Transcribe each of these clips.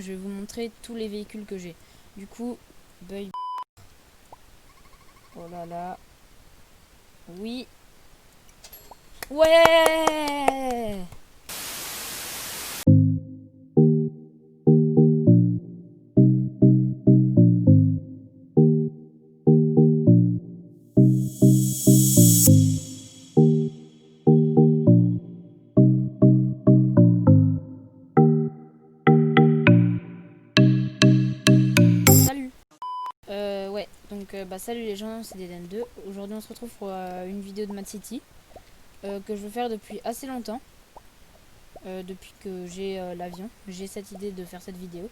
Je vais vous montrer tous les véhicules que j'ai. Du coup, Buy. Oh là là. Oui. Ouais. Salut. Ouais, donc salut les gens, c'est Deden2. Aujourd'hui on se retrouve pour une vidéo de Mad City que je veux faire depuis assez longtemps. Depuis que j'ai l'avion, j'ai cette idée de faire cette vidéo.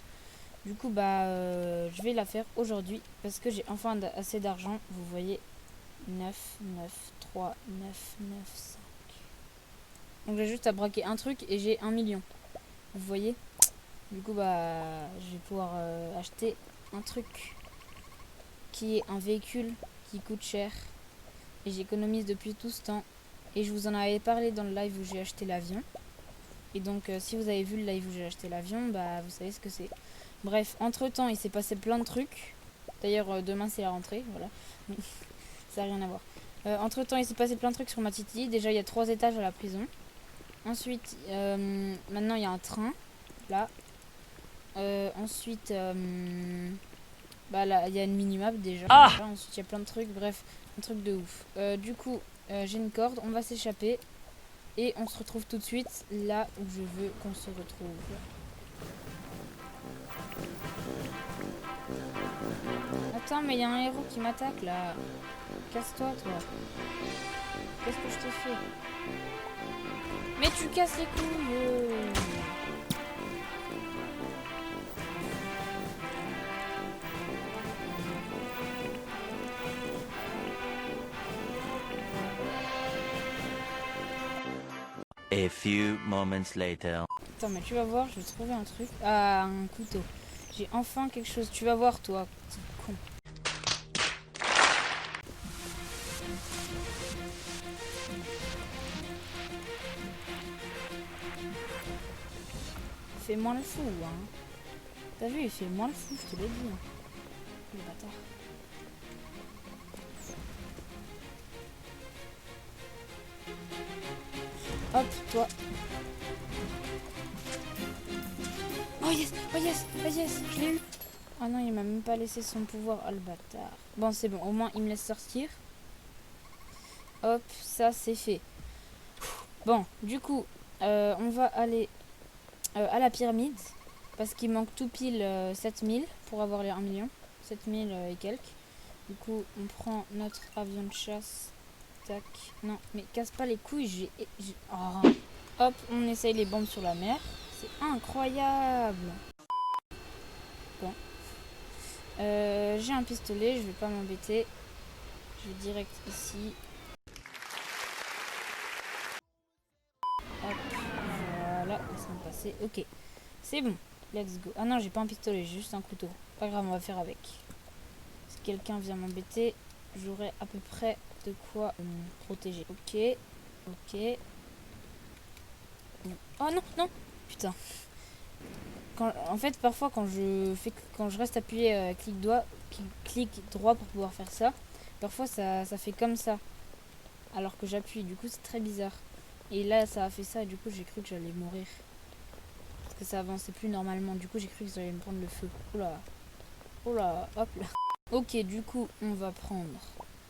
Du coup je vais la faire aujourd'hui parce que j'ai enfin assez d'argent. Vous voyez, 9, 9, 3, 9, 9, 5. Donc j'ai juste à braquer un truc et j'ai 1 million. Vous voyez. Du coup je vais pouvoir acheter un truc qui est un véhicule qui coûte cher. Et j'économise depuis tout ce temps. Et je vous en avais parlé dans le live où j'ai acheté l'avion. Et donc si vous avez vu le live où j'ai acheté l'avion, vous savez ce que c'est. Bref, entre temps il s'est passé plein de trucs. D'ailleurs demain c'est la rentrée, voilà. Ça n'a rien à voir. Entre temps il s'est passé plein de trucs sur Mad City. Déjà il y a 3 étages à la prison. Ensuite maintenant il y a un train. Là. Ensuite là il y a une minimap déjà. Voilà. Ensuite il y a plein de trucs. Bref, un truc de ouf. Du coup j'ai une corde, on va s'échapper. Et on se retrouve tout de suite là où je veux qu'on se retrouve. Attends, mais il y a un héros qui m'attaque là. Casse-toi, toi. Qu'est-ce que je t'ai fait? Mais tu casses les couilles. A few moments later. Attends, mais tu vas voir, je vais trouver un truc. Ah, un couteau. J'ai enfin quelque chose. Tu vas voir, toi, petit con. Fais moins le fou, hein. T'as vu, il fait moins le fou, je te l'ai dit. Hein. Le bâtard. Hop, toi. Oh yes, oh yes, oh yes, je l'ai eu. Ah non, il m'a même pas laissé son pouvoir, oh le bâtard. Bon, c'est bon, au moins il me laisse sortir. Hop, ça c'est fait. Bon, du coup, on va aller à la pyramide. Parce qu'il manque tout pile 7000 pour avoir les 1 million. 7000 et quelques. Du coup, on prend notre avion de chasse. Tac. Non, mais casse pas les couilles, oh. Hop, on essaye les bombes sur la mer. C'est incroyable. Bon. J'ai un pistolet, je vais pas m'embêter. Je vais direct ici. Hop, voilà, laisse-moi passer. Ok, c'est bon, let's go. Ah non, j'ai pas un pistolet, j'ai juste un couteau. Pas grave, on va faire avec. Si quelqu'un vient m'embêter, j'aurai à peu près de quoi me protéger. Ok, ok. Oh non, non, putain. En fait, parfois quand je reste appuyé clic droit pour pouvoir faire ça, parfois ça fait comme ça, alors que j'appuie. Du coup, c'est très bizarre. Et là, ça a fait ça, et du coup, j'ai cru que j'allais mourir. Parce que ça avançait plus normalement. Du coup, j'ai cru que j'allais me prendre le feu. Oula. Oula, hop là. Ok, du coup, on va prendre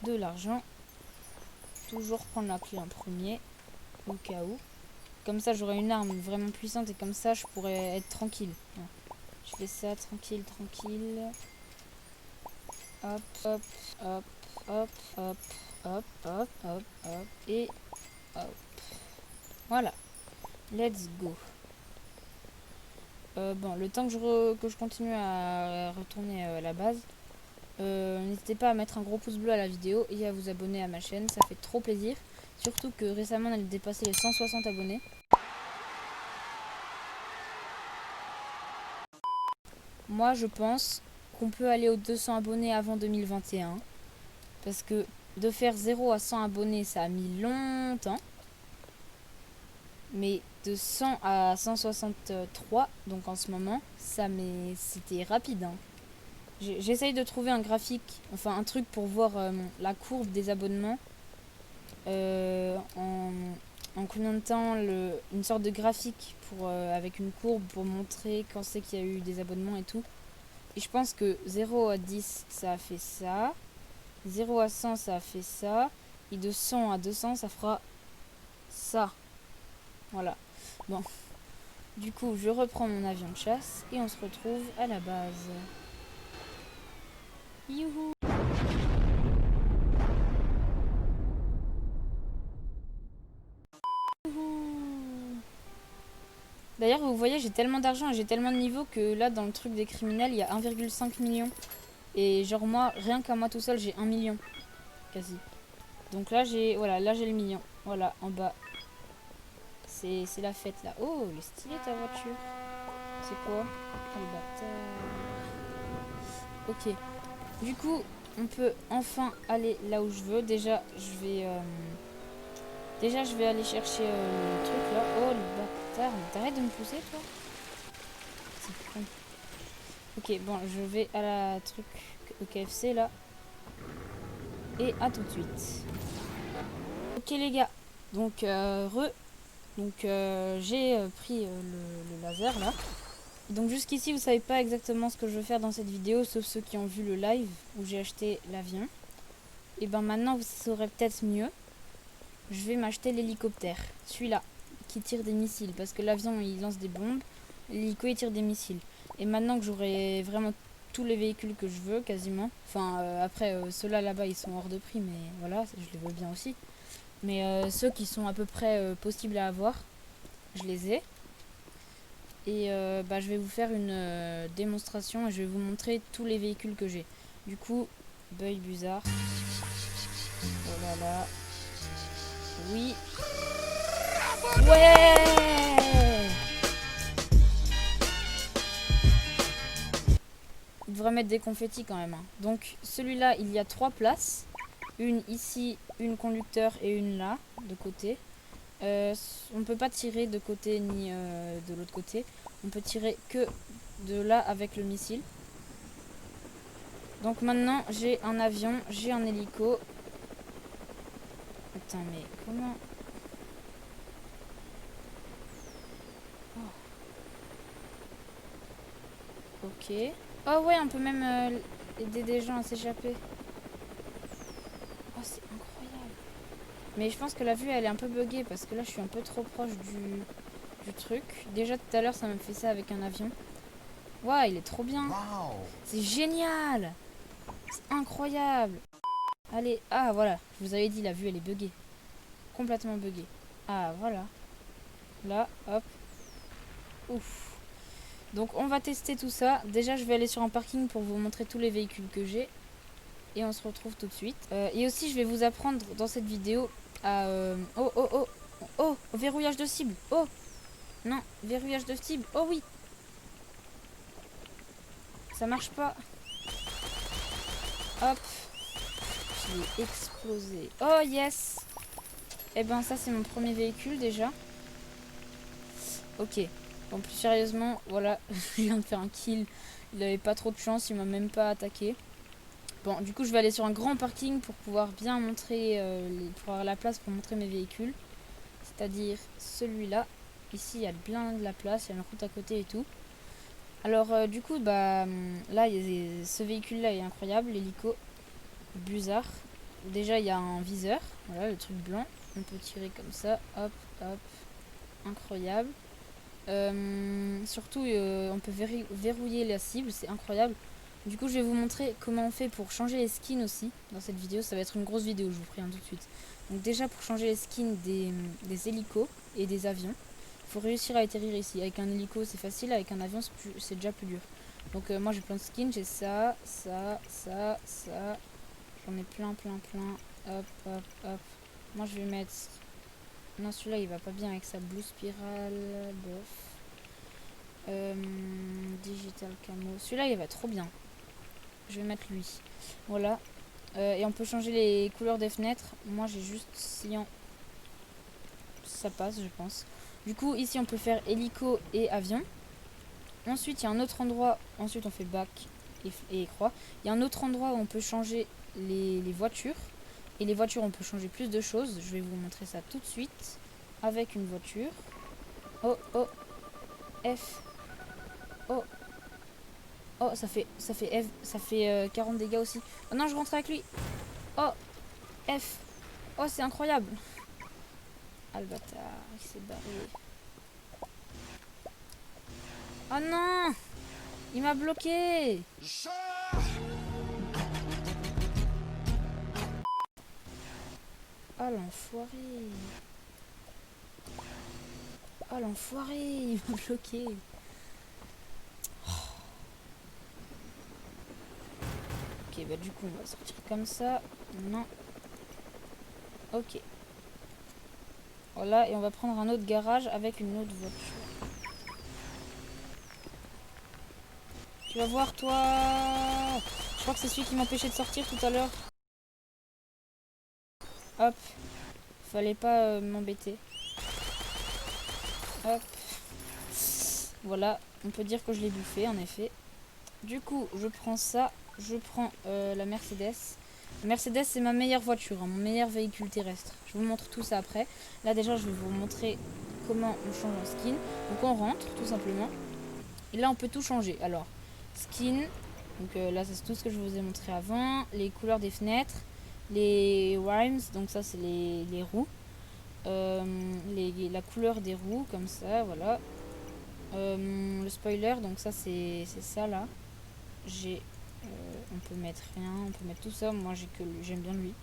de l'argent. Toujours prendre la clé en premier, au cas où. Comme ça, j'aurai une arme vraiment puissante et comme ça, je pourrais être tranquille. Ouais. Je fais ça tranquille, tranquille. Hop, hop, hop, hop, hop, hop, hop, hop, hop, et hop. Voilà. Let's go. Bon, le temps que je continue à retourner à la base, n'hésitez pas à mettre un gros pouce bleu à la vidéo et à vous abonner à ma chaîne, ça fait trop plaisir. Surtout que récemment on a dépassé les 160 abonnés. Moi je pense qu'on peut aller aux 200 abonnés avant 2021. Parce que de faire 0 à 100 abonnés ça a mis longtemps. Mais de 100 à 163, donc en ce moment, c'était rapide, hein. J'essaye de trouver un graphique, enfin un truc pour voir la courbe des abonnements. En combien de temps, une sorte de graphique avec une courbe pour montrer quand c'est qu'il y a eu des abonnements et tout. Et je pense que 0 à 10, ça a fait ça. 0 à 100, ça a fait ça. Et de 100 à 200, ça fera ça. Voilà. Bon. Du coup, je reprends mon avion de chasse et on se retrouve à la base. Youhou! D'ailleurs, vous voyez, j'ai tellement d'argent et j'ai tellement de niveaux que là, dans le truc des criminels, il y a 1,5 million. Et genre moi, rien qu'à moi tout seul, j'ai 1 million. Quasi. Donc là, voilà, là j'ai le million. Voilà, en bas. C'est la fête là. Oh, elle est stylée ta voiture. C'est quoi? Oh, le bâtard. Ok. Du coup, on peut enfin aller là où je veux. Déjà, je vais aller chercher le truc là. Oh, le bâtard. Mais t'arrêtes de me pousser, toi? C'est con. Ok, bon, je vais à la truc au KFC là. Et à tout de suite. Ok les gars. Donc, j'ai pris le laser là. Donc jusqu'ici vous savez pas exactement ce que je veux faire dans cette vidéo, sauf ceux qui ont vu le live où j'ai acheté l'avion. Et ben maintenant vous saurez peut-être mieux. Je vais m'acheter l'hélicoptère, celui-là, qui tire des missiles, parce que l'avion il lance des bombes, l'hélico il tire des missiles. Et maintenant que j'aurai vraiment tous les véhicules que je veux, quasiment, enfin après ceux-là là-bas ils sont hors de prix, mais voilà, je les veux bien aussi. Mais ceux qui sont à peu près possibles à avoir, je les ai. Et je vais vous faire une démonstration et je vais vous montrer tous les véhicules que j'ai. Du coup, Buy Buzzard. Oh là là. Oui. Ouais! Il devrait mettre des confettis quand même, hein. Donc celui-là, il y a 3 places. Une ici, une conducteur et une là, de côté. On peut pas tirer de côté ni de l'autre côté. On peut tirer que de là avec le missile. Donc maintenant j'ai un avion, j'ai un hélico. Attends mais comment... Oh. Ok. Oh ouais, on peut même aider des gens à s'échapper. Oh c'est incroyable. Mais je pense que la vue elle est un peu buggée parce que là je suis un peu trop proche du truc. Déjà tout à l'heure ça m'a fait ça avec un avion. Waouh, il est trop bien. Wow. C'est génial. C'est incroyable. Allez, ah voilà, je vous avais dit la vue elle est buggée. Complètement buggée. Ah voilà. Là, hop. Ouf. Donc on va tester tout ça. Déjà je vais aller sur un parking pour vous montrer tous les véhicules que j'ai. Et on se retrouve tout de suite. Et aussi je vais vous apprendre dans cette vidéo à... Oh oh oh oh, verrouillage de cible. Oh non, verrouillage de cible. Oh oui. Ça marche pas. Hop. Je l'ai explosé. Oh yes. Et ben ça c'est mon premier véhicule déjà. Ok. Bon plus sérieusement, voilà, je viens de faire un kill. Il avait pas trop de chance, il m'a même pas attaqué. Bon du coup je vais aller sur un grand parking pour pouvoir bien montrer, pour avoir la place pour montrer mes véhicules. C'est-à-dire celui-là. Ici il y a plein de la place, il y a une route à côté et tout. Alors du coup là ce véhicule là est incroyable, l'hélico Buzzard. Déjà il y a un viseur, voilà le truc blanc. On peut tirer comme ça, hop hop, incroyable. Surtout on peut verrouiller la cible, c'est incroyable. Du coup je vais vous montrer comment on fait pour changer les skins aussi dans cette vidéo. Ça va être une grosse vidéo, je vous préviens tout de suite. Donc déjà pour changer les skins des hélicos et des avions, il faut réussir à atterrir ici. Avec un hélico c'est facile, avec un avion c'est déjà plus dur. Donc moi j'ai plein de skins, j'ai ça. J'en ai plein. Hop hop hop. Moi je vais mettre... Non celui-là il va pas bien avec sa blue spirale, bof. Digital camo. Celui-là il va trop bien. Je vais mettre lui. Voilà. Et on peut changer les couleurs des fenêtres. Moi j'ai juste cyan. Ça passe je pense. Du coup, ici, on peut faire hélico et avion. Ensuite, il y a un autre endroit. Ensuite, on fait bac et croix. Il y a un autre endroit où on peut changer les voitures. Et les voitures, on peut changer plus de choses. Je vais vous montrer ça tout de suite. Avec une voiture. Oh, oh. F. Oh. Oh, ça fait F. Ça fait 40 dégâts aussi. Oh non, je rentre avec lui. Oh. F. Oh, c'est incroyable. Ah, le bâtard. Il s'est barré. Oh non. Il m'a bloqué. Oh l'enfoiré. Oh l'enfoiré, il m'a bloqué. Ok, bah du coup on va sortir comme ça. Non. Ok. Voilà, et on va prendre un autre garage avec une autre voiture. Tu vas voir toi. Je crois que c'est celui qui m'empêchait de sortir tout à l'heure. Hop. Fallait pas m'embêter. Hop. Voilà, on peut dire que je l'ai bouffé en effet. Du coup, je prends ça. Je prends la Mercedes. La Mercedes, c'est ma meilleure voiture, hein, mon meilleur véhicule terrestre. Je vous montre tout ça après. Là, déjà, je vais vous montrer comment on change en skin. Donc, on rentre, tout simplement. Et là, on peut tout changer. Alors, skin. Donc là, c'est tout ce que je vous ai montré avant. Les couleurs des fenêtres. Les rimes. Donc, ça, c'est les roues. La couleur des roues, comme ça, voilà. Le spoiler, donc ça, c'est ça, là. On peut mettre rien, on peut mettre tout ça. Moi j'aime bien lui.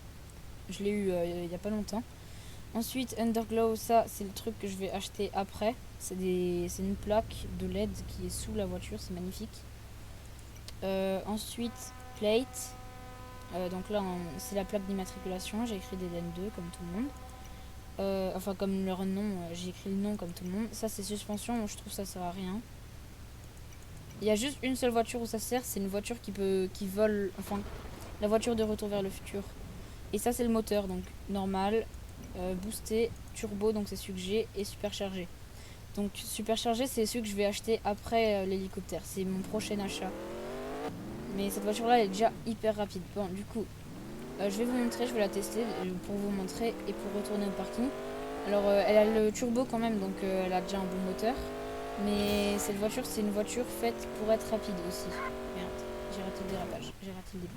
Je l'ai eu il y a pas longtemps. Ensuite Underglow, ça c'est le truc que je vais acheter après. C'est une plaque de LED qui est sous la voiture, c'est magnifique. Ensuite plate. Donc là c'est la plaque d'immatriculation. J'ai écrit DN2 comme tout le monde. Enfin comme leur nom, j'ai écrit le nom comme tout le monde. Ça c'est suspension, moi je trouve ça sert à rien. Il y a juste une seule voiture où ça sert, c'est une voiture qui vole, enfin la voiture de Retour vers le futur. Et ça c'est le moteur, donc normal, boosté, turbo, donc c'est celui que j'ai, et superchargé. Donc superchargé c'est celui que je vais acheter après l'hélicoptère, c'est mon prochain achat. Mais cette voiture là elle est déjà hyper rapide. Bon du coup, je vais vous montrer, je vais la tester pour vous montrer et pour retourner au parking. Alors elle a le turbo quand même, donc elle a déjà un bon moteur. Mais cette voiture, c'est une voiture faite pour être rapide aussi. Merde, j'ai raté le dérapage, j'ai raté le début.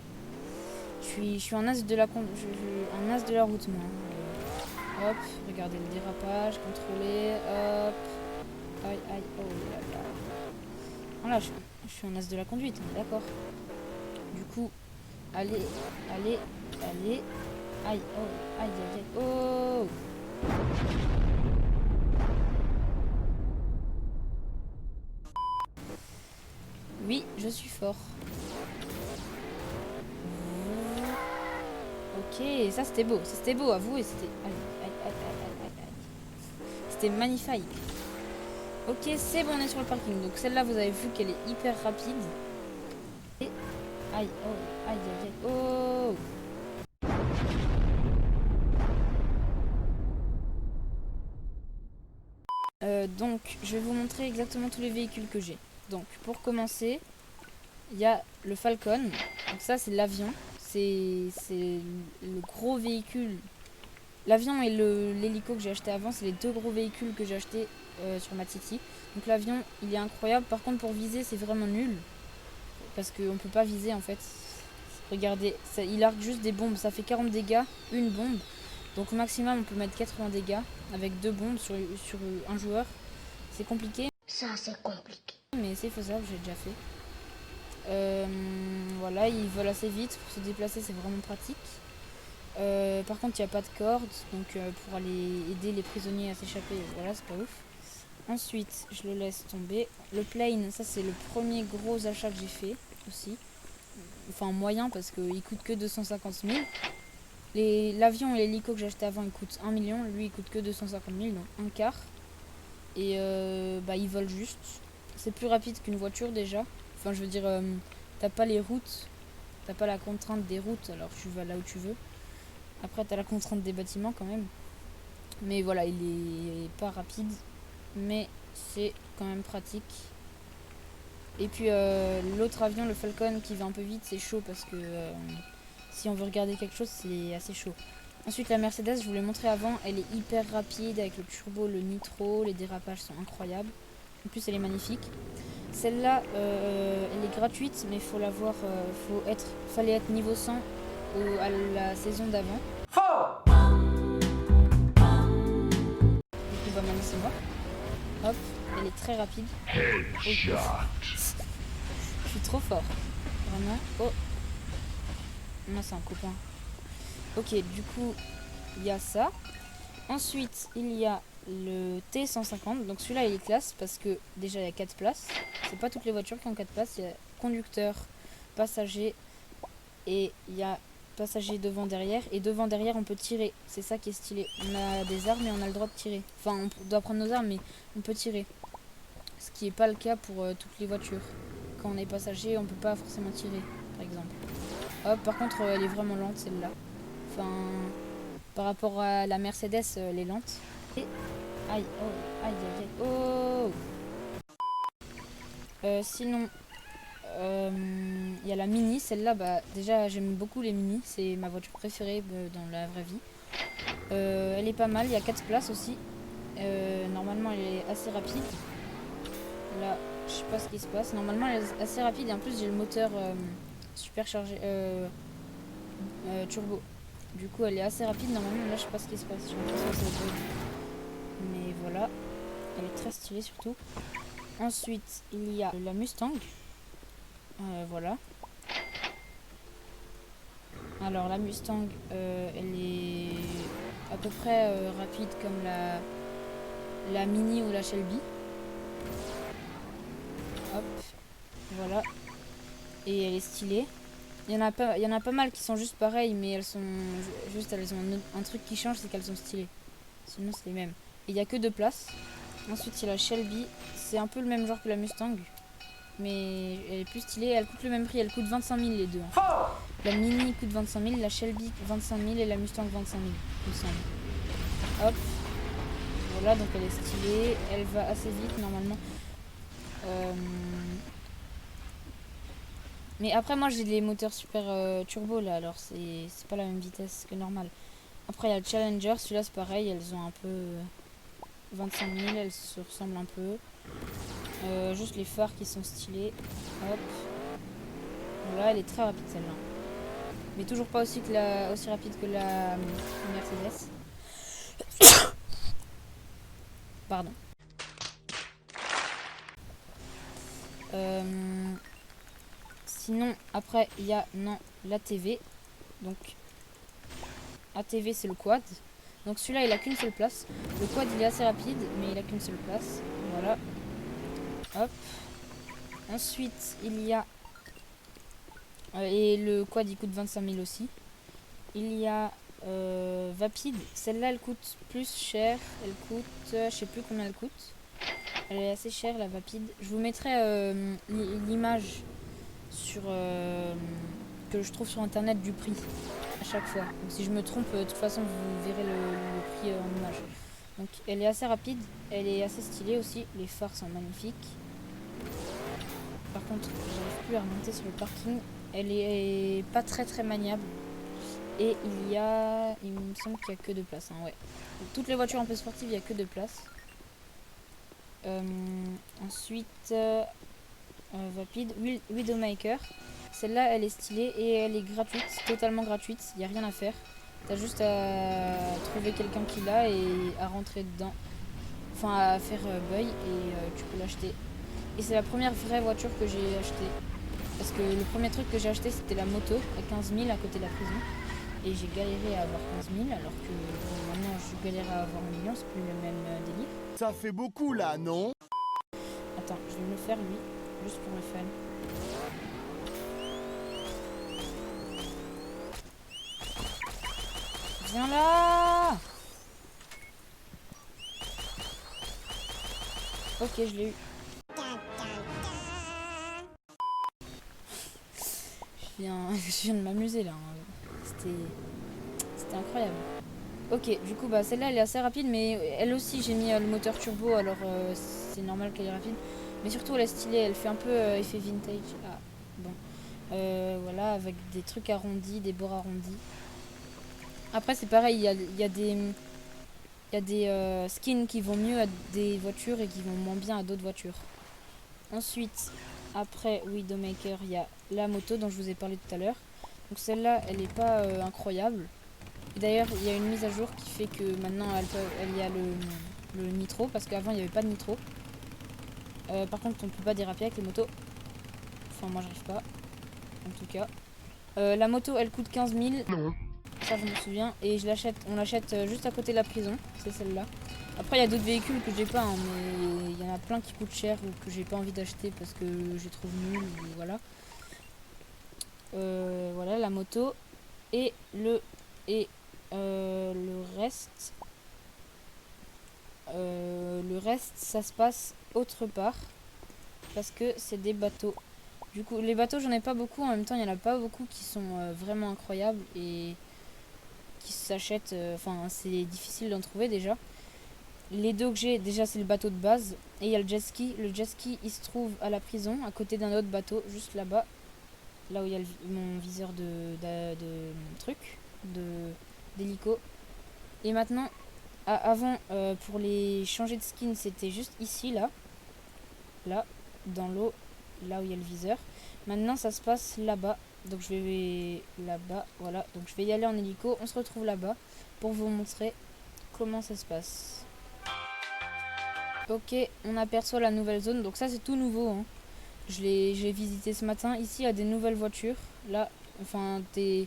Je suis un as de la un as de la route moi. Hop, regardez le dérapage, contrôler, hop. Aïe aïe, oh là là. Voilà, je suis un as de la conduite, on est d'accord. Du coup, allez, allez, allez. Aïe, oh, aïe aïe aïe, oh. Oui, je suis fort. Ok, ça c'était beau. Ça c'était beau, avouez, c'était... C'était magnifique. Ok, c'est bon, on est sur le parking. Donc celle-là, vous avez vu qu'elle est hyper rapide. Et... Aïe, oh, aïe, aïe, aïe, oh. Donc, je vais vous montrer exactement tous les véhicules que j'ai. Donc, pour commencer, il y a le Falcon. Donc ça, c'est l'avion. C'est le gros véhicule. L'avion et l'hélico que j'ai acheté avant, c'est les deux gros véhicules que j'ai acheté sur ma Titi. Donc l'avion, il est incroyable. Par contre, pour viser, c'est vraiment nul. Parce qu'on peut pas viser en fait. Regardez, ça, il arque juste des bombes. Ça fait 40 dégâts, une bombe. Donc au maximum, on peut mettre 80 dégâts avec deux bombes sur un joueur. C'est compliqué. Ça, c'est compliqué. Mais c'est faisable, j'ai déjà fait. Voilà, il vole assez vite. Pour se déplacer, c'est vraiment pratique. Par contre, il n'y a pas de corde. Donc pour aller aider les prisonniers à s'échapper, voilà, c'est pas ouf. Ensuite, je le laisse tomber. Le plane, ça c'est le premier gros achat que j'ai fait aussi. Enfin moyen parce qu'il coûte que 250 000. L'avion et l'hélico que j'ai acheté avant, il coûte 1 million. Lui, il coûte que 250 000, donc un quart. Et il vole juste. C'est plus rapide qu'une voiture déjà. Enfin, je veux dire, t'as pas les routes. T'as pas la contrainte des routes, alors tu vas là où tu veux. Après, t'as la contrainte des bâtiments quand même. Mais voilà, il est pas rapide. mais c'est quand même pratique. Et puis l'autre avion, le Falcon, qui va un peu vite, c'est chaud parce que si on veut regarder quelque chose, c'est assez chaud. Ensuite, la Mercedes, je vous l'ai montré avant, elle est hyper rapide avec le turbo, le nitro, les dérapages sont incroyables. En plus, elle est magnifique. Celle-là, elle est gratuite, mais il faut l'avoir, fallait être niveau 100 à la saison d'avant. Donc on va maintenant c'est moi. Hop, elle est très rapide. Okay. Je suis trop fort. Vraiment. Oh. Non, c'est un copain. Ok, du coup, il y a ça. Ensuite, il y a le T150. Donc celui-là, il est classe parce que déjà, il y a 4 places. C'est pas toutes les voitures qui ont 4 places. Il y a conducteur, passager et il y a passager devant, derrière. Et devant, derrière, on peut tirer. C'est ça qui est stylé. On a des armes et on a le droit de tirer. Enfin, on doit prendre nos armes, mais on peut tirer. Ce qui n'est pas le cas pour toutes les voitures. Quand on est passager, on peut pas forcément tirer, par exemple. Hop, par contre, elle est vraiment lente, celle-là. Enfin, par rapport à la Mercedes, elle est lente. Et... Aïe, oh, aïe, aïe, aïe, oh. Sinon, il y a la Mini. Celle-là, bah, déjà, j'aime beaucoup les Mini. C'est ma voiture préférée dans la vraie vie. Elle est pas mal, il y a 4 places aussi. Normalement, elle est assez rapide. Là, je sais pas ce qui se passe. Normalement, elle est assez rapide et en plus, j'ai le moteur superchargé turbo. Du coup, elle est assez rapide. Normalement, là, je sais pas ce qui se passe. J'ai l'impression que ça bug. Mais voilà, elle est très stylée surtout. Ensuite, il y a la Mustang. Voilà. Alors, la Mustang, elle est à peu près rapide comme la Mini ou la Shelby. Hop, voilà. Et elle est stylée. Il y en a pas mal qui sont juste pareilles, mais elles ont un truc qui change, c'est qu'elles sont stylées. Sinon, c'est les mêmes. Et il n'y a que 2 places. Ensuite, il y a la Shelby. C'est un peu le même genre que la Mustang, mais elle est plus stylée. Elle coûte le même prix. Elle coûte 25 000 les deux. En fait. La Mini coûte 25 000, la Shelby 25 000 et la Mustang 25 000, il me semble. Hop. Voilà, donc elle est stylée. Elle va assez vite normalement. Mais après, moi j'ai des moteurs super turbo là, alors c'est pas la même vitesse que normal. Après, il y a le Challenger, celui-là c'est pareil, elles ont un peu 25 000, elles se ressemblent un peu. Juste les phares qui sont stylés. Hop. Voilà, elle est très rapide celle-là. Mais toujours pas aussi rapide que la Mercedes. Pardon. Sinon, après, il y a l'ATV. Donc, ATV, c'est le quad. Donc, celui-là, il a qu'une seule place. Le quad, il est assez rapide, mais il a qu'une seule place. Voilà. Hop. Ensuite, il y a... et le quad, il coûte 25 000 aussi. Il y a Vapid. Celle-là, elle coûte plus cher. Elle coûte... je sais plus combien elle coûte. Elle est assez chère, la Vapid. Je vous mettrai l'image sur que je trouve sur internet du prix à chaque fois. Donc si je me trompe, de toute façon vous verrez le prix en image. Donc elle est assez rapide, elle est assez stylée aussi, les phares sont magnifiques. Par contre, j'arrive plus à remonter sur le parking. Elle est pas très maniable. Et il me semble qu'il n'y a que 2 places. Hein, ouais. Donc, toutes les voitures un peu sportives, il n'y a que 2 places. Ensuite, Vapid, Widowmaker. Celle-là, elle est stylée et elle est gratuite, totalement gratuite. Il n'y a rien à faire. T'as juste à trouver quelqu'un qui l'a et à rentrer dedans. Enfin, à faire buy et tu peux l'acheter. Et c'est la première vraie voiture que j'ai achetée. Parce que le premier truc que j'ai acheté, c'était la moto à 15 000 à côté de la prison. Et j'ai galéré à avoir 15 000 alors que maintenant je galère à avoir 1 million, c'est plus le même délire. Ça fait beaucoup là, non? Attends, je vais me le faire lui, juste pour le fun. Viens là! Ok, je l'ai eu. Je viens de m'amuser là. C'était incroyable. Ok, du coup, bah celle-là, elle est assez rapide, mais elle aussi, j'ai mis le moteur turbo, alors c'est normal qu'elle est rapide. Mais surtout, elle est stylée, elle fait un peu effet vintage. Ah, bon. Voilà, avec des trucs arrondis, des bords arrondis. Après, c'est pareil, il y a des skins qui vont mieux à des voitures et qui vont moins bien à d'autres voitures. Ensuite, après Widowmaker, il y a la moto dont je vous ai parlé tout à l'heure. Donc celle-là, elle n'est pas incroyable. Et d'ailleurs, il y a une mise à jour qui fait que maintenant, elle y a le nitro, parce qu'avant, il n'y avait pas de nitro. Par contre, on ne peut pas déraper avec les motos. Enfin, moi, j'arrive pas, en tout cas. La moto, elle coûte 15 000. Non. Ça, je me souviens. Et on l'achète juste à côté de la prison. C'est celle-là. Après, il y a d'autres véhicules que j'ai pas, hein, mais il y en a plein qui coûtent cher ou que j'ai pas envie d'acheter parce que je les trouve nuls. Voilà. Voilà la moto. Et le reste. Le reste, ça se passe autre part. Parce que c'est des bateaux. Du coup, les bateaux, j'en ai pas beaucoup. En même temps, il y en a pas beaucoup qui sont vraiment incroyables et qui s'achètent. Enfin, c'est difficile d'en trouver déjà. Les deux que j'ai, déjà, c'est le bateau de base. Et il y a le jet ski. Le jet ski, il se trouve à la prison, à côté d'un autre bateau, juste là-bas. Là où il y a mon viseur de truc, d'hélico. Et maintenant, avant, pour les changer de skin, c'était juste ici, là. Là, dans l'eau, là où il y a le viseur. Maintenant, ça se passe là-bas. Donc je vais là-bas, voilà. Donc je vais y aller en hélico. On se retrouve là-bas pour vous montrer comment ça se passe. Ok, on aperçoit la nouvelle zone. Donc ça, c'est tout nouveau, hein. J'ai visité ce matin. Ici, il y a des nouvelles voitures. Là, enfin, c'est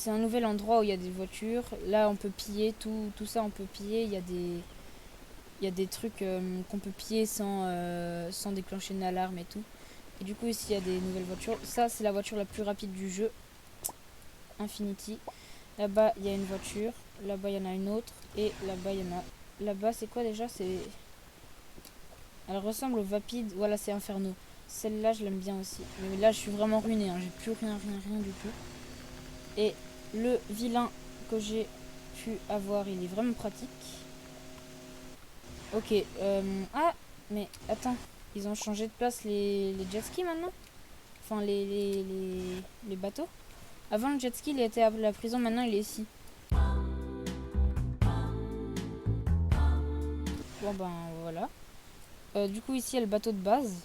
un nouvel endroit où il y a des voitures. Là, on peut piller tout ça. On peut piller. Il y a des trucs qu'on peut piller sans déclencher une alarme et tout. Et du coup, ici, il y a des nouvelles voitures. Ça, c'est la voiture la plus rapide du jeu. Infinity. Là-bas, il y a une voiture. Là-bas, il y en a une autre. Et là-bas, il y en a... Là-bas, c'est quoi déjà? Elle ressemble au Vapid. Voilà, c'est Inferno. Celle-là, je l'aime bien aussi. Mais là, je suis vraiment ruiné, hein. J'ai plus rien du tout. Et le vilain que j'ai pu avoir, il est vraiment pratique. Ok. Ah, mais attends. Ils ont changé de place les jet skis maintenant? Enfin, les bateaux. Avant, le jet ski, il était à la prison. Maintenant, il est ici. Bon, ben, voilà. Du coup, ici, il y a le bateau de base.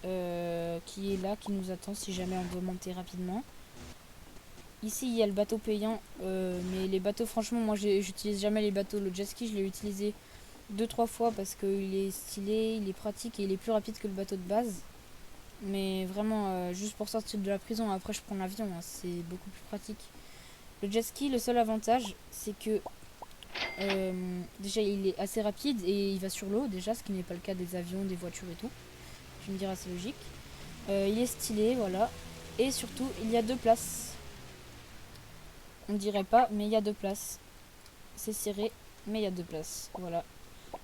Qui est là, qui nous attend si jamais on veut monter rapidement. Ici, il y a le bateau payant. Mais les bateaux, franchement, moi, j'utilise jamais les bateaux. Le jet ski, je l'ai utilisé 2-3 fois parce qu'il est stylé, il est pratique et il est plus rapide que le bateau de base. Mais vraiment, juste pour sortir de la prison, après, je prends l'avion. Hein, c'est beaucoup plus pratique. Le jet ski, le seul avantage, c'est que déjà, il est assez rapide et il va sur l'eau, déjà, ce qui n'est pas le cas des avions, des voitures et tout. Je me dirais, c'est logique. Il est stylé, voilà. Et surtout, il y a 2 places. On dirait pas, mais il y a 2 places. C'est serré, mais il y a 2 places. Voilà.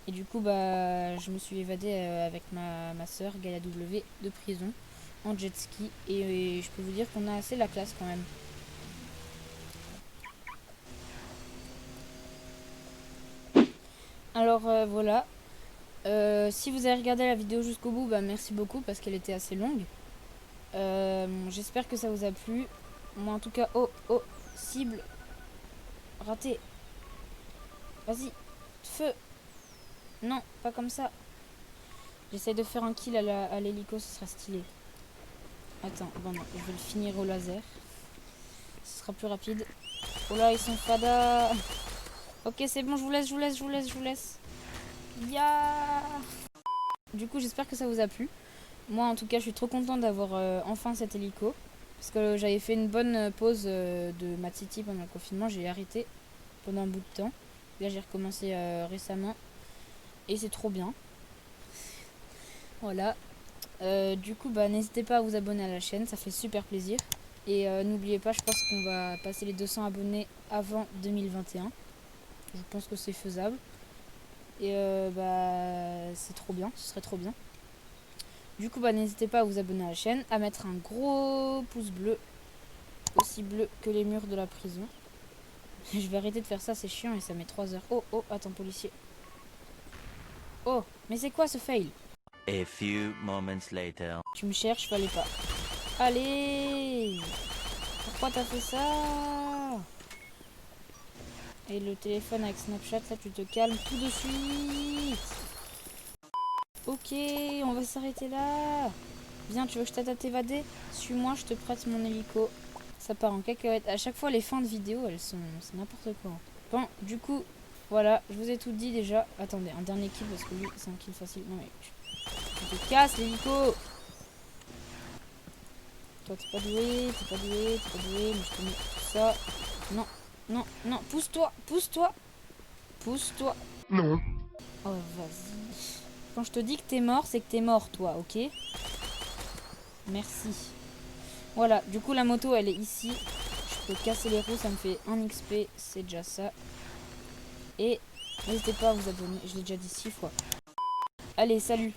Et du coup, bah, je me suis évadée avec ma soeur, Gaia W, de prison, en jet ski. Et je peux vous dire qu'on a assez la classe quand même. Alors voilà. Si vous avez regardé la vidéo jusqu'au bout, bah, merci beaucoup parce qu'elle était assez longue. J'espère que ça vous a plu. Moi en tout cas, oh, cible. Raté. Vas-y. Feu. Non, pas comme ça. J'essaie de faire un kill à l'hélico, ce sera stylé. Attends, bon non, je vais le finir au laser. Ce sera plus rapide. Oh là, ils sont fada. Ok, c'est bon, je vous laisse. Ya. Du coup, j'espère que ça vous a plu. Moi, en tout cas, je suis trop contente d'avoir enfin cet hélico. Parce que j'avais fait une bonne pause de Mad City pendant le confinement. J'ai arrêté pendant un bout de temps. Là, j'ai recommencé récemment. Et c'est trop bien. Voilà. Du coup, bah, n'hésitez pas à vous abonner à la chaîne. Ça fait super plaisir. Et n'oubliez pas, je pense qu'on va passer les 200 abonnés avant 2021. Je pense que c'est faisable. Et bah, c'est trop bien. Ce serait trop bien. Du coup, bah, n'hésitez pas à vous abonner à la chaîne, à mettre un gros pouce bleu, aussi bleu que les murs de la prison. Je vais arrêter de faire ça, c'est chiant et ça met 3 heures. Oh, oh, attends, policier. Oh, mais c'est quoi ce fail? A few moments later. Tu me cherches, fallait pas. Allez! Pourquoi t'as fait ça? Et le téléphone avec Snapchat, là, tu te calmes tout de suite. Ok, on va s'arrêter là. Viens, tu veux que je t'aide à t'évader? Suis-moi, je te prête mon hélico. Ça part en cacahuète. À chaque fois, les fins de vidéo, elles sont... c'est n'importe quoi. Bon, du coup, voilà, je vous ai tout dit déjà. Attendez, un dernier kill, parce que lui, c'est un kill facile. Non, mais... tu te casses, l'hélico! Toi, t'es pas doué, mais je te mets tout ça. Non, non, non, pousse-toi, pousse-toi, pousse-toi. Non. Oh, vas-y. Quand je te dis que t'es mort, c'est que t'es mort, toi, ok? Merci. Voilà, du coup, la moto, elle est ici. Je peux casser les roues, ça me fait 1 XP, c'est déjà ça. Et n'hésitez pas à vous abonner, je l'ai déjà dit 6 fois. Allez, salut!